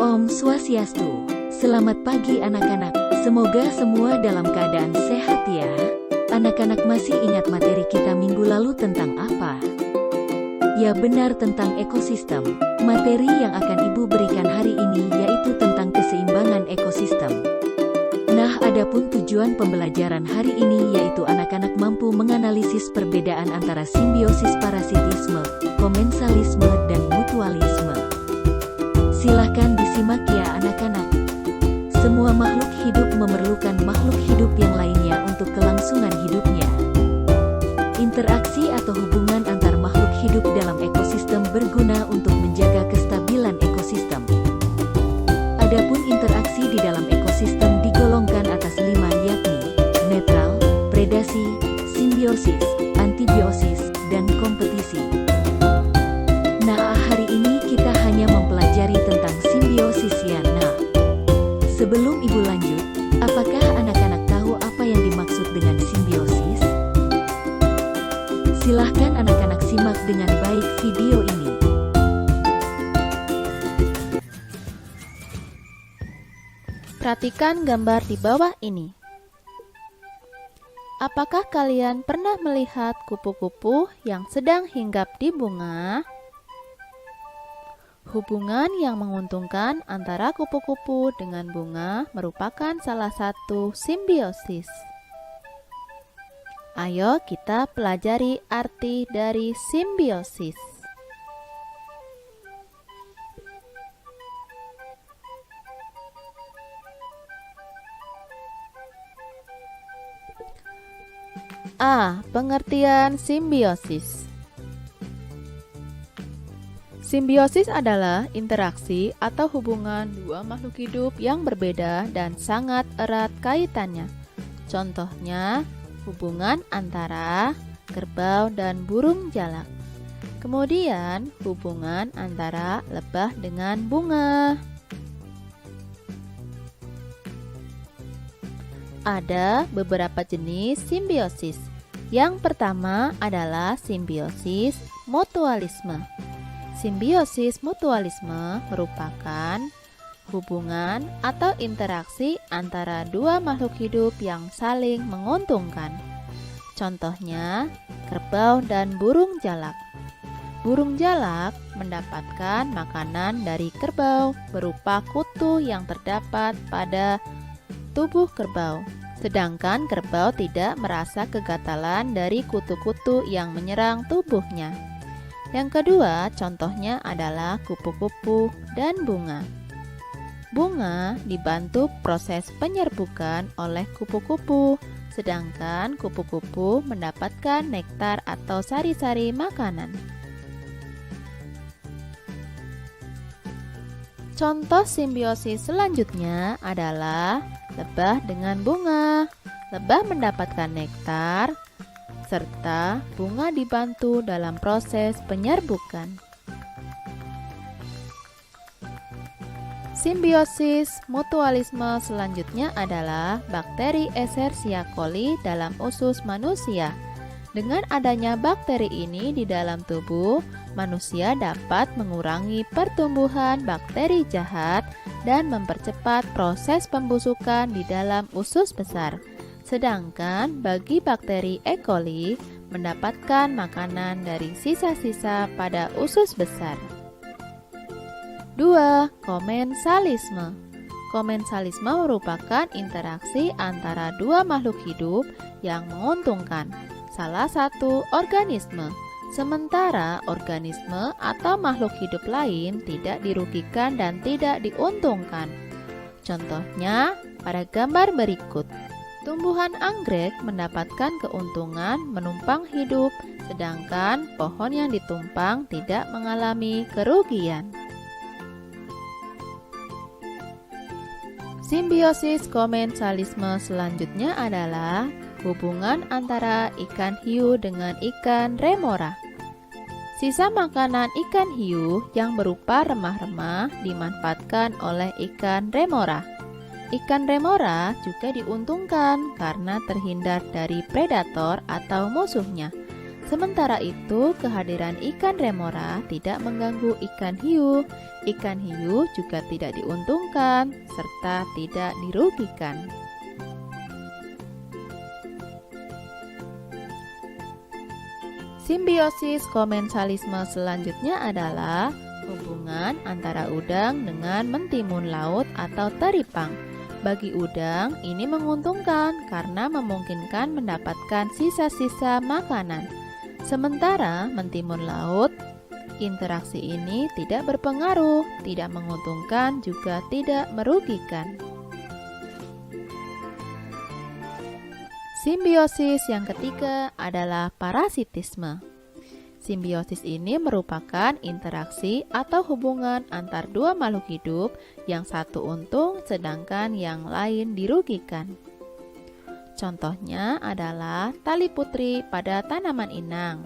Om Swastiastu. Selamat pagi anak-anak. Semoga semua dalam keadaan sehat ya. Anak-anak masih ingat materi kita minggu lalu tentang apa? Ya benar, tentang ekosistem. Materi yang akan Ibu berikan hari ini yaitu tentang keseimbangan ekosistem. Nah, adapun tujuan pembelajaran hari ini yaitu anak-anak mampu menganalisis perbedaan antara simbiosis, parasitisme, komensalisme, dan mutualisme. Silahkan disimak ya anak-anak. Semua makhluk hidup memerlukan makhluk hidup yang lainnya untuk kelangsungan hidupnya. Interaksi atau hubungan antar makhluk hidup dalam ekosistem berguna untuk menjaga kestabilan ekosistem. Adapun interaksi di dalam ekosistem digolongkan atas 5 yakni netral, predasi, simbiosis, antibiosis, dan kompetisi. Nah, hari ini kita hanya mempelajari tentang simbiosis ya. Nah, sebelum Ibu lanjut, apakah anak-anak tahu apa yang dimaksud dengan simbiosis? Silahkan anak-anak simak dengan baik video ini. Perhatikan gambar di bawah ini. Apakah kalian pernah melihat kupu-kupu yang sedang hinggap di bunga? Hubungan yang menguntungkan antara kupu-kupu dengan bunga merupakan salah satu simbiosis. Ayo kita pelajari arti dari simbiosis. A. Pengertian simbiosis. Simbiosis adalah interaksi atau hubungan dua makhluk hidup yang berbeda dan sangat erat kaitannya. Contohnya, hubungan antara kerbau dan burung jalak. Kemudian, hubungan antara lebah dengan bunga. Ada beberapa jenis simbiosis. Yang pertama adalah simbiosis mutualisme. Simbiosis mutualisme merupakan hubungan atau interaksi antara dua makhluk hidup yang saling menguntungkan. Contohnya, kerbau dan burung jalak. Burung jalak mendapatkan makanan dari kerbau berupa kutu yang terdapat pada tubuh kerbau, sedangkan kerbau tidak merasa kegatalan dari kutu-kutu yang menyerang tubuhnya. Yang kedua, contohnya adalah kupu-kupu dan bunga. Bunga dibantu proses penyerbukan oleh kupu-kupu, sedangkan kupu-kupu mendapatkan nektar atau sari-sari makanan. Contoh simbiosis selanjutnya adalah lebah dengan bunga. Lebah mendapatkan nektar, serta bunga dibantu dalam proses penyerbukan. Simbiosis mutualisme selanjutnya adalah bakteri Escherichia coli dalam usus manusia. Dengan adanya bakteri ini di dalam tubuh, manusia dapat mengurangi pertumbuhan bakteri jahat dan mempercepat proses pembusukan di dalam usus besar. Sedangkan bagi bakteri E. coli mendapatkan makanan dari sisa-sisa pada usus besar. 2. Komensalisme. Komensalisme merupakan interaksi antara dua makhluk hidup yang menguntungkan salah satu organisme, sementara organisme atau makhluk hidup lain tidak dirugikan dan tidak diuntungkan. Contohnya pada gambar berikut. Tumbuhan anggrek mendapatkan keuntungan menumpang hidup, sedangkan pohon yang ditumpang tidak mengalami kerugian. Simbiosis komensalisme selanjutnya adalah hubungan antara ikan hiu dengan ikan remora. Sisa makanan ikan hiu yang berupa remah-remah dimanfaatkan oleh ikan remora. Ikan remora juga diuntungkan karena terhindar dari predator atau musuhnya. Sementara itu, kehadiran ikan remora tidak mengganggu ikan hiu. Ikan hiu juga tidak diuntungkan serta tidak dirugikan. Simbiosis komensalisme selanjutnya adalah hubungan antara udang dengan mentimun laut atau teripang. Bagi udang, ini menguntungkan karena memungkinkan mendapatkan sisa-sisa makanan. Sementara mentimun laut, interaksi ini tidak berpengaruh, tidak menguntungkan, juga tidak merugikan. Simbiosis yang ketiga adalah parasitisme. Simbiosis ini merupakan interaksi atau hubungan antar dua makhluk hidup yang satu untung sedangkan yang lain dirugikan. Contohnya adalah tali putri pada tanaman inang.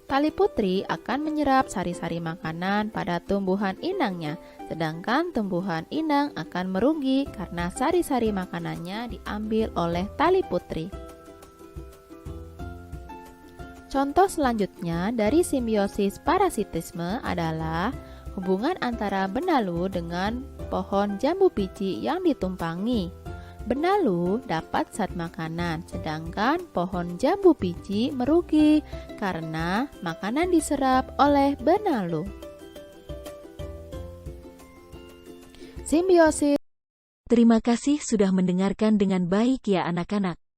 Tali putri akan menyerap sari-sari makanan pada tumbuhan inangnya, sedangkan tumbuhan inang akan merugi karena sari-sari makanannya diambil oleh tali putri. Contoh selanjutnya dari simbiosis parasitisme adalah hubungan antara benalu dengan pohon jambu biji yang ditumpangi. Benalu dapat zat makanan, sedangkan pohon jambu biji merugi karena makanan diserap oleh benalu. Simbiosis. Terima kasih sudah mendengarkan dengan baik ya anak-anak.